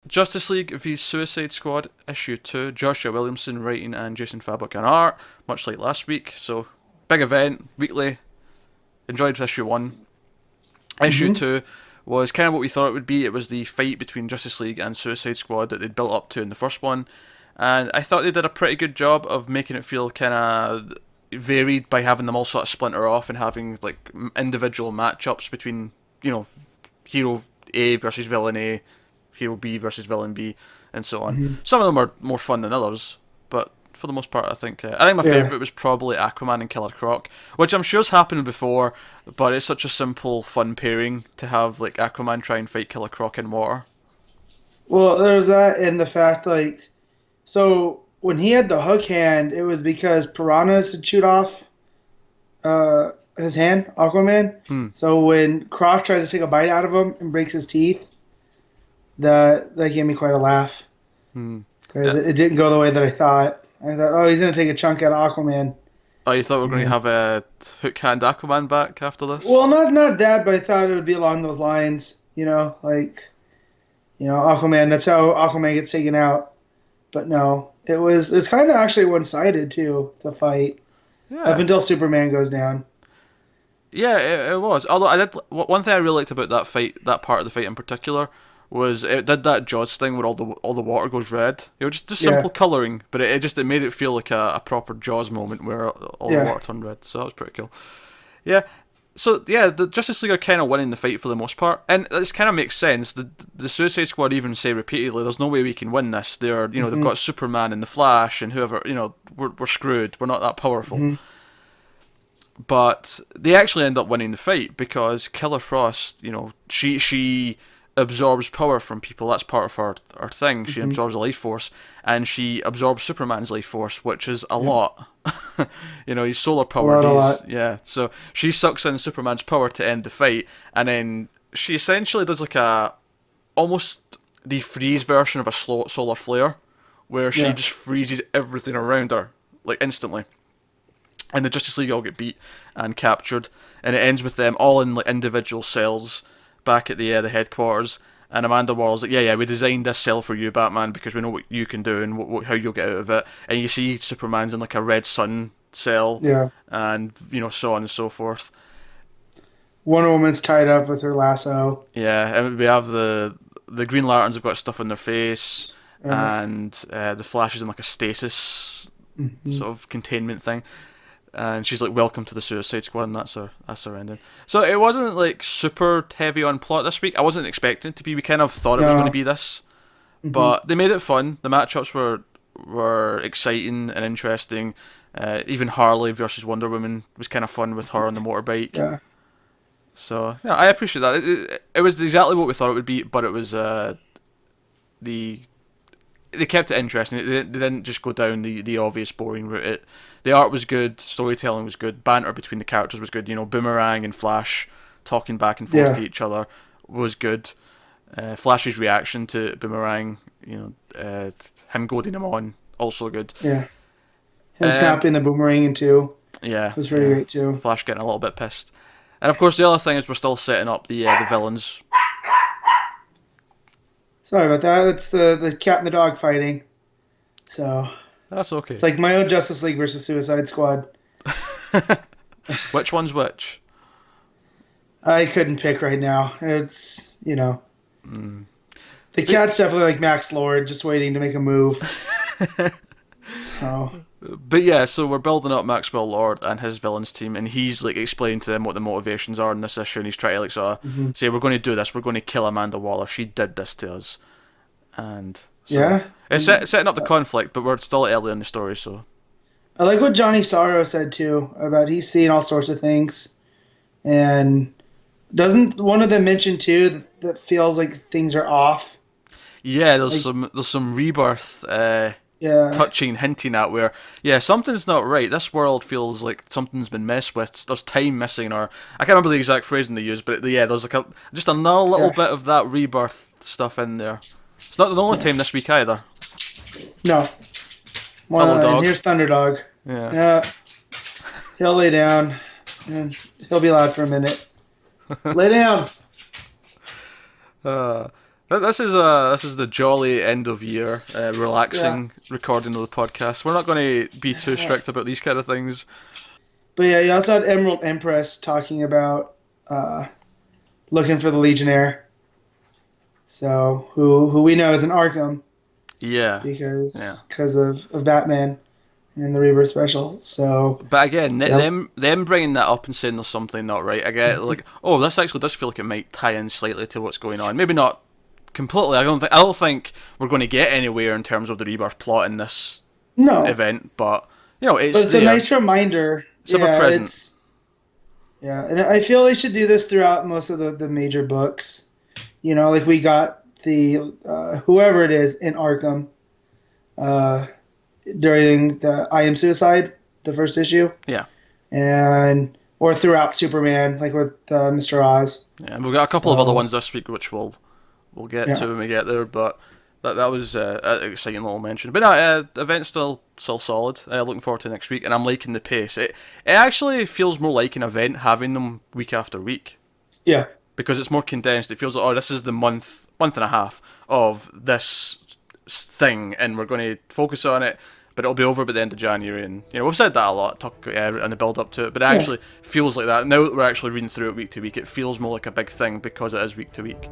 Justice League v Suicide Squad issue 2, Joshua Williamson writing and Jason Fabok on art, much like last week. So, big event, weekly. Enjoyed issue 1. Issue 2 was kind of what we thought it would be. It was the fight between Justice League and Suicide Squad that they'd built up to in the first one. And I thought they did a pretty good job of making it feel kind of varied by having them all sort of splinter off and having like individual matchups between, hero A versus villain A, hero B versus villain B, and so on. Some of them are more fun than others, but for the most part, I think my favourite was probably Aquaman and Killer Croc, which I'm sure's happened before, but it's such a simple, fun pairing to have like Aquaman try and fight Killer Croc in water. Well, there's that in the fact, so when he had the hook hand, it was because piranhas had chewed off his hand, Aquaman. So when Croc tries to take a bite out of him and breaks his teeth, that gave me quite a laugh. Because it didn't go the way that I thought. I thought, oh, he's going to take a chunk out of Aquaman. Oh, you thought we were going to have a hook hand Aquaman back after this? Well, not that, but I thought it would be along those lines. Aquaman, that's how Aquaman gets taken out. But no, it's kind of actually one-sided, too, the fight. Yeah. Up until Superman goes down. Yeah, it was. Although one thing I really liked about that fight, that part of the fight in particular, was it did that Jaws thing where all the water goes red. Just simple colouring, but it made it feel like a proper Jaws moment where all the water turned red. So that was pretty cool. Yeah. So yeah, the Justice League are kind of winning the fight for the most part, and this kind of makes sense. The Suicide Squad even say repeatedly, "There's no way we can win this." They're they've got Superman and the Flash and whoever. We're screwed. We're not that powerful. But they actually end up winning the fight because Killer Frost, she absorbs power from people. That's part of her thing. She absorbs a life force, and she absorbs Superman's life force, which is a lot. He's solar powered. A lot. Yeah, so she sucks in Superman's power to end the fight, and then she essentially does like almost the freeze version of a solar flare, where she just freezes everything around her like instantly. And the Justice League all get beat and captured, and it ends with them all in like individual cells back at the headquarters, and Amanda War's like, yeah, we designed this cell for you, Batman, because we know what you can do and how you'll get out of it. And you see Superman's in like a red sun cell, and so on and so forth. Wonder Woman's tied up with her lasso. Yeah, and we have the Green Lanterns have got stuff on their face, and the Flash is in like a stasis sort of containment thing. And she's like, welcome to the Suicide Squad, and that's her ending. So it wasn't like super heavy on plot this week. I wasn't expecting it to be. We kind of thought it was going to be this. But they made it fun. The matchups were exciting and interesting. Even Harley versus Wonder Woman was kind of fun with her on the motorbike. Yeah. So yeah, I appreciate that. It was exactly what we thought it would be, but it was they kept it interesting. They didn't just go down the obvious boring route. The art was good, storytelling was good, banter between the characters was good. Boomerang and Flash talking back and forth to each other was good. Flash's reaction to Boomerang, him goading him on, also good. Yeah. Him snapping the boomerang in two. Yeah. Was very great too. Flash getting a little bit pissed. And of course the other thing is we're still setting up the villains. Sorry about that. It's the cat and the dog fighting. So that's okay. It's like my own Justice League versus Suicide Squad. Which one's which? I couldn't pick right now. It's the cat's definitely like Max Lord, just waiting to make a move. But yeah, so we're building up Maxwell Lord and his villains team, and he's like explaining to them what the motivations are in this issue, and he's trying to like sort of say, we're going to do this, we're going to kill Amanda Waller, she did this to us. And so it's setting up the conflict, but we're still early in the story, so I like what Johnny Sorrow said too, about he's seeing all sorts of things, and doesn't one of them mention too that feels like things are off? Yeah, there's some rebirth touching, hinting at where, something's not right. This world feels like something's been messed with. There's time missing, or I can't remember the exact phrasing they used, but there's like just another little bit of that rebirth stuff in there. It's not the only time this week either. No. Hello, dog. Here's Thunderdog. Yeah. He'll lay down, and he'll be loud for a minute. Lay down. This is the jolly end of year, relaxing recording of the podcast. We're not going to be too strict about these kind of things. But yeah, you also had Emerald Empress talking about looking for the Legionnaire. So who we know is in Arkham. Yeah. Because of Batman and the Rebirth special. So. But again, them bringing that up and saying there's something not right. I get like, oh, this actually does feel like it might tie in slightly to what's going on. Maybe not completely. I don't think we're going to get anywhere in terms of the Rebirth plot in this event. But it's a nice reminder. It's ever present. And I feel they should do this throughout most of the major books. Like we got the whoever it is in Arkham during the I Am Suicide, the first issue. Yeah. Or throughout Superman, like with Mr. Oz. Yeah, and we've got a couple of other ones this week, which we'll get to when we get there. But that was an exciting little mention. But no, event's still solid. Looking forward to next week, and I'm liking the pace. It actually feels more like an event having them week after week. Yeah. Because it's more condensed. It feels like, this is the month and a half of this thing, and we're going to focus on it, but it'll be over by the end of January. And we've said that a lot, in the build up to it, but it actually feels like that. Now that we're actually reading through it week to week, it feels more like a big thing because it is week to week.